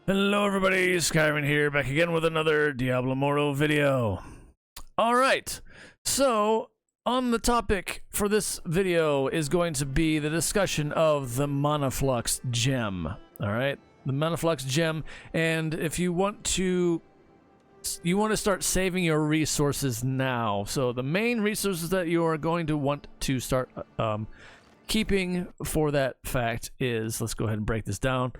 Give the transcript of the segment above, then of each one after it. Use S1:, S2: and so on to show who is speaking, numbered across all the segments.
S1: Hello everybody, Skyrim here, back again with another Diablo Immortal video. Alright, so on the topic for this video is going to be the discussion of the Manaflux gem. Alright, the Manaflux gem, and if you want to start saving your resources now. So the main resources that you are going to want to start keeping for that fact is, let's go ahead and break this down.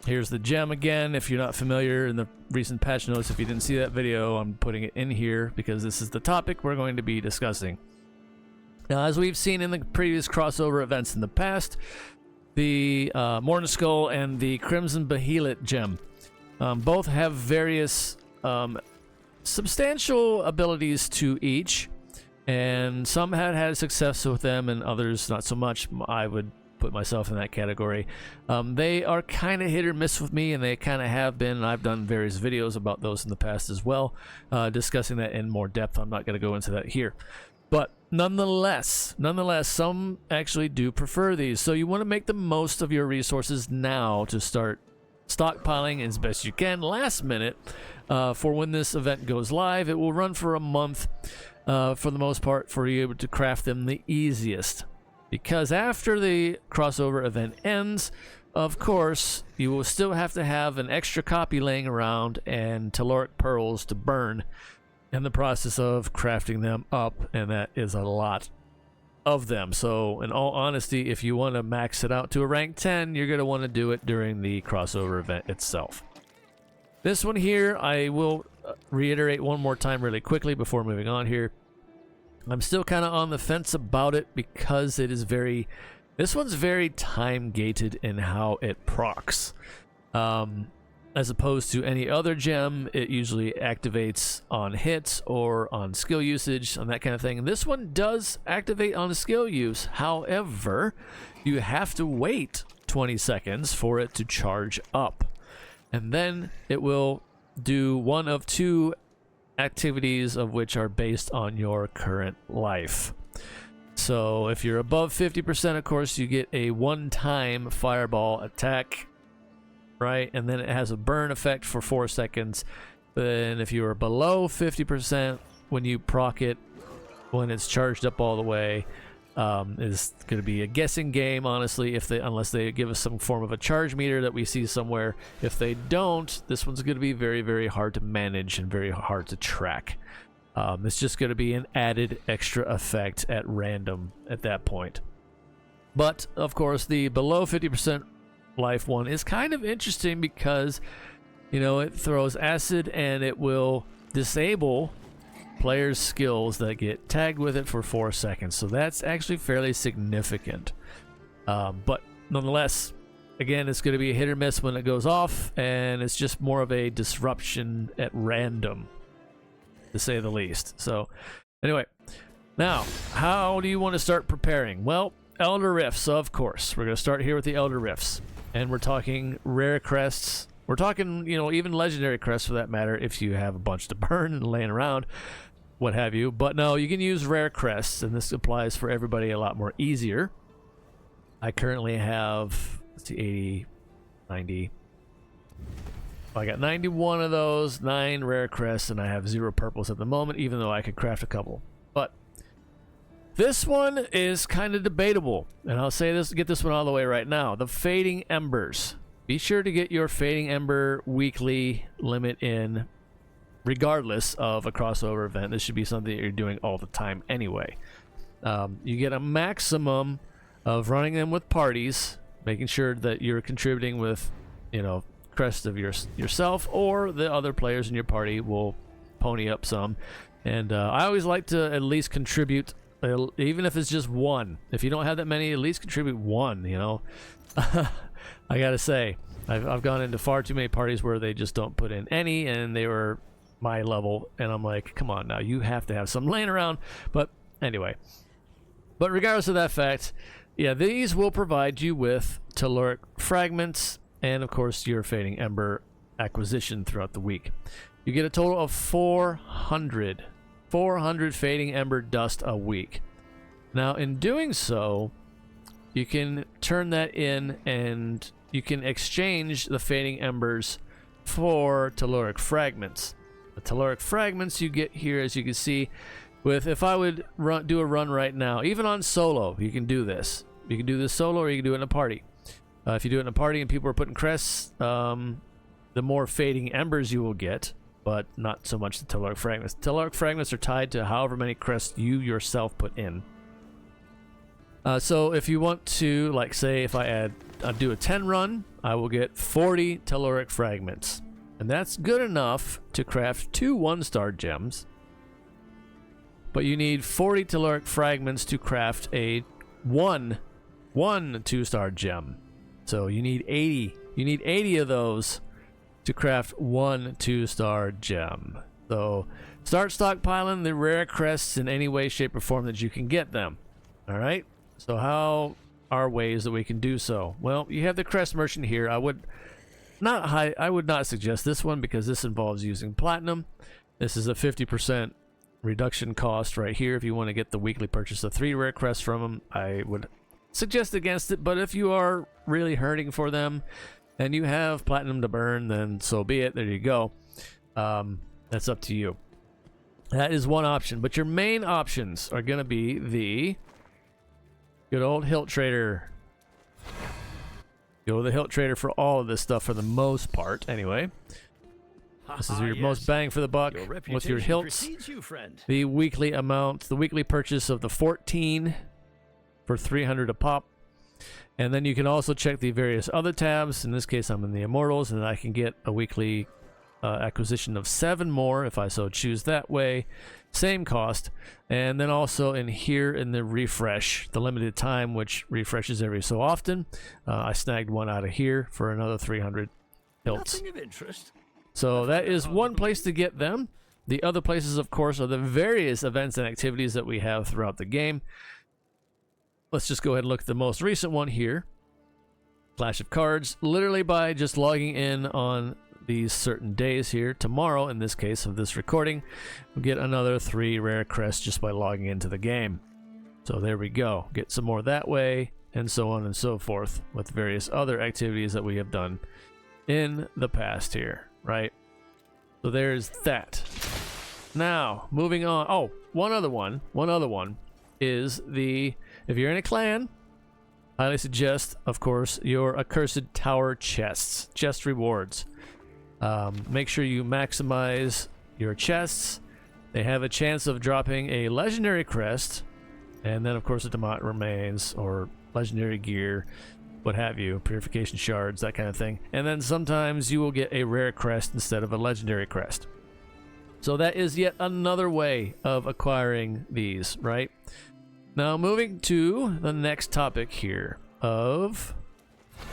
S1: Here's the gem again. If you're not familiar in the recent patch notes, if you didn't see that video, I'm putting it in here because this is the topic we're going to be discussing. Now, as we've seen in the previous crossover events in the past, the Morning Skull and the Crimson Behelit gem both have various substantial abilities to each, and some had success with them and others not so much. I would put myself in that category. They are kind of hit or miss with me, and they kind of have been, and I've done various videos about those in the past as well, discussing that in more depth. I'm not going to go into that here, but nonetheless, some actually do prefer these, so you want to make the most of your resources now to start stockpiling as best you can last minute for when this event goes live. It will run for a month for the most part, for you able to craft them the easiest. Because after the crossover event ends, of course, you will still have to have an extra copy laying around and telluric pearls to burn in the process of crafting them up, and that is a lot of them. So, in all honesty, if you want to max it out to a rank 10, you're going to want to do it during the crossover event itself. This one here, I will reiterate one more time really quickly before moving on here. I'm still kind of on the fence about it because it is this one's very time gated in how it procs. As opposed to any other gem, it usually activates on hits or on skill usage, on that kind of thing. And this one does activate on skill use. However, you have to wait 20 seconds for it to charge up. And then it will do one of two activities, of which are based on your current life. So if you're above 50%, of course, you get a one-time fireball attack, right? And then it has a burn effect for 4 seconds. Then if you are below 50%, when you proc it, when it's charged up all the way, is going to be a guessing game, honestly, unless they give us some form of a charge meter that we see somewhere. If they don't, this one's going to be very, very hard to manage and very hard to track. It's just going to be an added extra effect at random at that point. But of course, the below 50% life one is kind of interesting because, you know, it throws acid and it will disable players' skills that get tagged with it for 4 seconds. So that's actually fairly significant. But nonetheless, again, it's going to be a hit or miss when it goes off, and it's just more of a disruption at random, to say the least. So anyway, now, how do you want to start preparing? Well, Elder Rifts, of course. We're going to start here with the Elder Rifts. And we're talking rare crests. We're talking, you know, even legendary crests for that matter, if you have a bunch to burn and laying around, what have you. But no, you can use rare crests, and this applies for everybody a lot more easier. I currently have, let's see, 80, 90. I got 91 of those, 9 rare crests, and I have 0 purples at the moment, even though I could craft a couple. But this one is kind of debatable, and I'll say this, get this one all the way right now. The Fading Embers. Be sure to get your Fading Ember weekly limit in, regardless of a crossover event. This should be something that you're doing all the time anyway. You get a maximum of running them with parties, making sure that you're contributing with, you know, crest of yourself, or the other players in your party will pony up some. And I always like to at least contribute, even if it's just one. If you don't have that many, at least contribute one, you know. I gotta say, I've gone into far too many parties where they just don't put in any, and they were my level, and I'm like, come on now, you have to have some laying around. But anyway, but regardless of that fact, yeah, these will provide you with telluric fragments and of course your Fading Ember acquisition throughout the week. You get a total of 400 Fading Ember dust a week. Now in doing so, you can turn that in and you can exchange the fading embers for telluric fragments. The telluric fragments you get here, as you can see, if I would do a run right now, even on solo, you can do this. You can do this solo, or you can do it in a party. If you do it in a party and people are putting crests, the more fading embers you will get, but not so much the telluric fragments. Telluric fragments are tied to however many crests you yourself put in. So if you want to, like, say, if I do a 10 run, I will get 40 telluric fragments. And that's good enough to craft 2 1-star gems. But you need 40 telluric fragments to craft a one 2-star gem. So you need 80. You need 80 of those to craft 1 2-star gem. So start stockpiling the rare crests in any way, shape, or form that you can get them. All right. So how are ways that we can do so? Well, you have the crest merchant here. I would not suggest this one because this involves using platinum. This is a 50% reduction cost right here. If you want to get the weekly purchase of 3 rare crests from them, I would suggest against it. But if you are really hurting for them and you have platinum to burn, then so be it. There you go. That's up to you. That is one option. But your main options are going to be the good old hilt trader. Go to the hilt trader for all of this stuff for the most part, anyway. This is your most bang for the buck with your hilts. The weekly amount, the weekly purchase of the 14 for 300 a pop. And then you can also check the various other tabs. In this case, I'm in the Immortals, and I can get a weekly acquisition of 7 more if I so choose that way. Same cost. And then also in here in the refresh, the limited time, which refreshes every so often, I snagged one out of here for another 300 hilts.
S2: Nothing of interest.
S1: So that is one place to get them. The other places, of course, are the various events and activities that we have throughout the game. Let's just go ahead and look at the most recent one here. Clash of Cards. Literally by just logging in on these certain days here. Tomorrow, in this case of this recording, we'll get another 3 rare crests just by logging into the game. So there we go. Get some more that way, and so on and so forth, with various other activities that we have done in the past here, right? So there's that. Now, moving on. Oh, one other one is the, if you're in a clan, I highly suggest, of course, your Accursed Tower chests, chest rewards. Make sure you maximize your chests. They have a chance of dropping a legendary crest, and then of course a Demont remains or legendary gear, what have you, purification shards, that kind of thing. And then sometimes you will get a rare crest instead of a legendary crest. So that is yet another way of acquiring these, right? Now moving to the next topic here of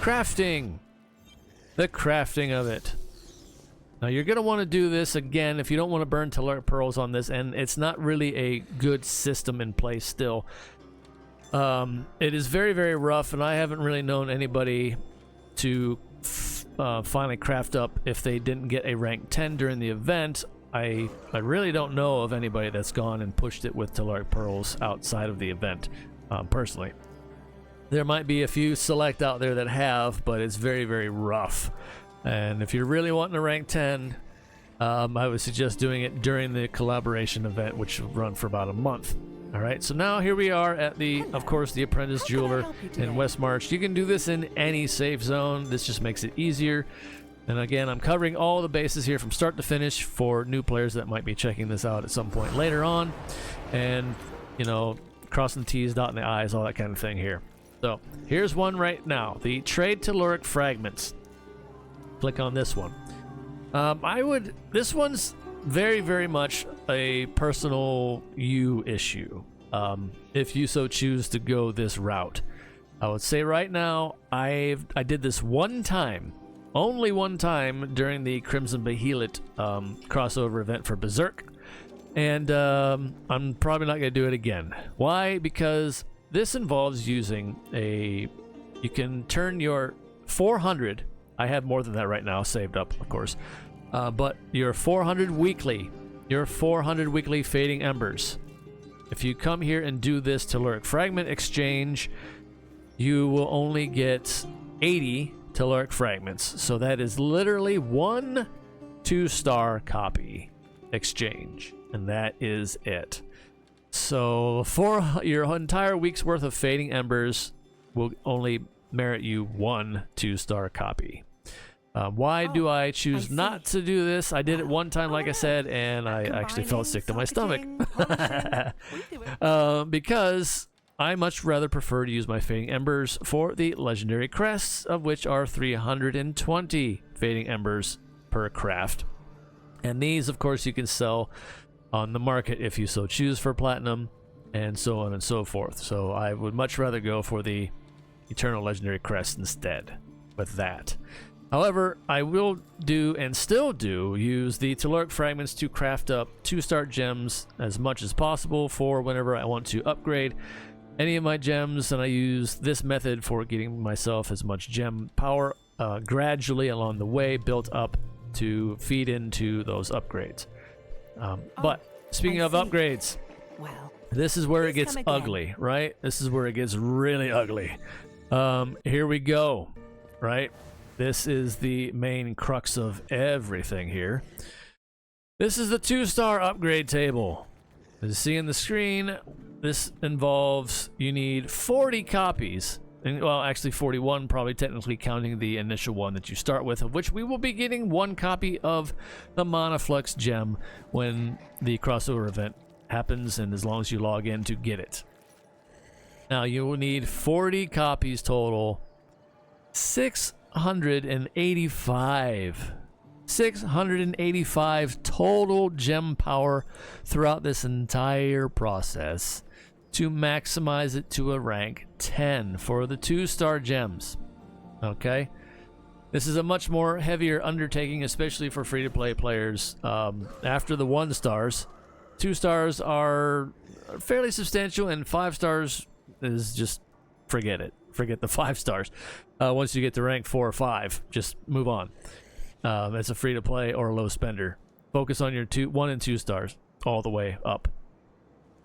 S1: crafting. The crafting of it. Now you're going to want to do this again if you don't want to burn telluric pearls on this, and it's not really a good system in place still. It is very, very rough, and I haven't really known anybody to finally craft up if they didn't get a rank 10 during the event. I really don't know of anybody that's gone and pushed it with telluric pearls outside of the event, personally. There might be a few select out there that have, but it's very, very rough. And if you're really wanting to rank 10, I would suggest doing it during the collaboration event, which will run for about a month. All right, so now here we are at the, of course, the Apprentice Jeweler in West March. You can do this in any safe zone. This just makes it easier. And again, I'm covering all the bases here from start to finish for new players that might be checking this out at some point later on. And, you know, crossing the T's, dotting the I's, all that kind of thing here. So here's one right now, the Trade Telluric Fragments. Click on this one. This one's very, very much a personal you issue. If you so choose to go this route, I would say right now, I did this one time, only one time during the Crimson Behelit crossover event for Berserk, and I'm probably not going to do it again. Why? Because this involves using you can turn your 400. I have more than that right now saved up, of course. But your 400 weekly fading embers. If you come here and do this telluric fragment exchange, you will only get 80 telluric fragments. So that is literally 1 2-star copy exchange, and that is it. So for your entire week's worth of Fading Embers will only merit you 1 2-star copy. Why do I choose not to do this? I did it one time, like I said, and I actually felt sick to my stomach. Because I much rather prefer to use my Fading Embers for the legendary crests, of which are 320 Fading Embers per craft. And these, of course, you can sell on the market if you so choose for platinum, and so on and so forth. So I would much rather go for the Eternal Legendary Crest instead with that. However, I will do, and still do, use the telluric fragments to craft up 2-star gems as much as possible for whenever I want to upgrade any of my gems, and I use this method for getting myself as much gem power gradually along the way built up to feed into those upgrades. But speaking of upgrades, this is where it gets ugly, right? This is where it gets really ugly. Here we go, right? This is the main crux of everything here. This is the 2-star upgrade table. As you see on the screen, this involves, you need 40 copies. And, well, actually 41, probably technically counting the initial one that you start with, of which we will be getting 1 copy of the Manaflux gem when the crossover event happens, and as long as you log in to get it. Now, you will need 40 copies total. 685 total gem power throughout this entire process to maximize it to a rank 10 for the 2-star gems. Okay, this is a much more heavier undertaking, especially for free-to-play players. After the 1 stars, 2 stars are fairly substantial, and 5 stars is just forget it. Forget the 5 stars. Once you get to rank 4 or 5, just move on. It's a free-to-play or a low spender. Focus on your 1 and 2 stars all the way up.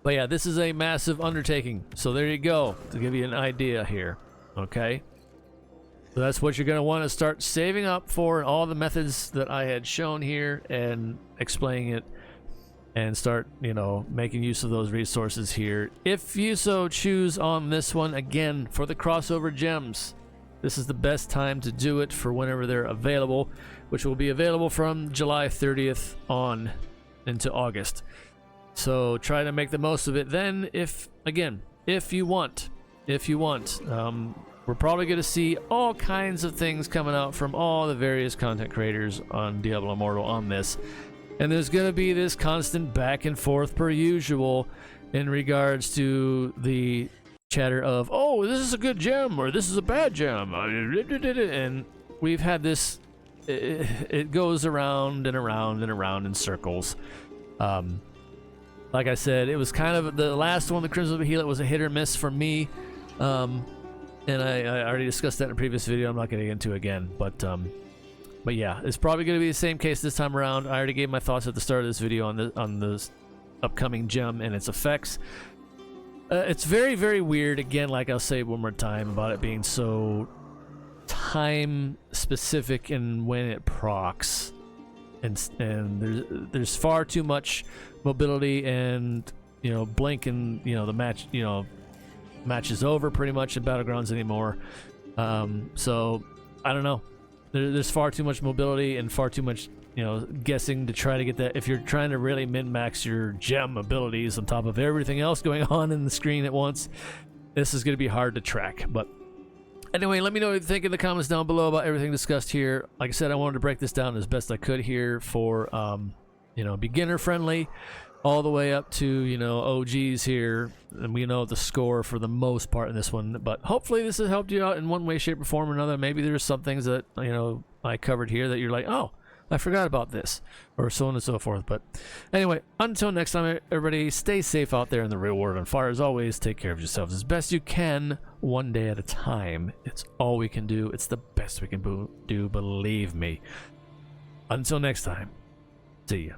S1: But yeah, this is a massive undertaking. So there you go, to give you an idea here. Okay? So that's what you're going to want to start saving up for, and all the methods that I had shown here and explaining it, and start, making use of those resources here. If you so choose on this one, again, for the crossover gems, this is the best time to do it for whenever they're available, which will be available from July 30th on into August. So try to make the most of it then, if you want. We're probably going to see all kinds of things coming out from all the various content creators on Diablo Immortal on this. And there's going to be this constant back and forth per usual in regards to the chatter of, oh, this is a good gem, or this is a bad gem. And we've had this, it goes around and around and around in circles. Like I said, it was kind of the last one, the Crimson Behelit, was a hit or miss for me. And I already discussed that in a previous video. I'm not going to get into it again, but yeah, it's probably going to be the same case this time around. I already gave my thoughts at the start of this video on this upcoming gem and its effects. It's very, very weird. Again, like I'll say one more time about it being so time specific and when it procs, and there's far too much mobility, and blink and the match match is over pretty much in Battlegrounds anymore. So I don't know. There's far too much mobility and far too much guessing to try to get that. If you're trying to really min-max your gem abilities on top of everything else going on in the screen at once, this is going to be hard to track. But anyway, let me know what you think in the comments down below about everything discussed here. Like I said, I wanted to break this down as best I could here for beginner friendly, all the way up to OGs here, and we know the score for the most part in this one. But hopefully this has helped you out in one way, shape, or form or another. Maybe there's some things that I covered here that you're like, oh, I forgot about this, or so on and so forth. But anyway, until next time, everybody, stay safe out there in the real world. And fire, as always, take care of yourselves as best you can, one day at a time. It's all we can do. It's the best we can do, believe me. Until next time, see ya.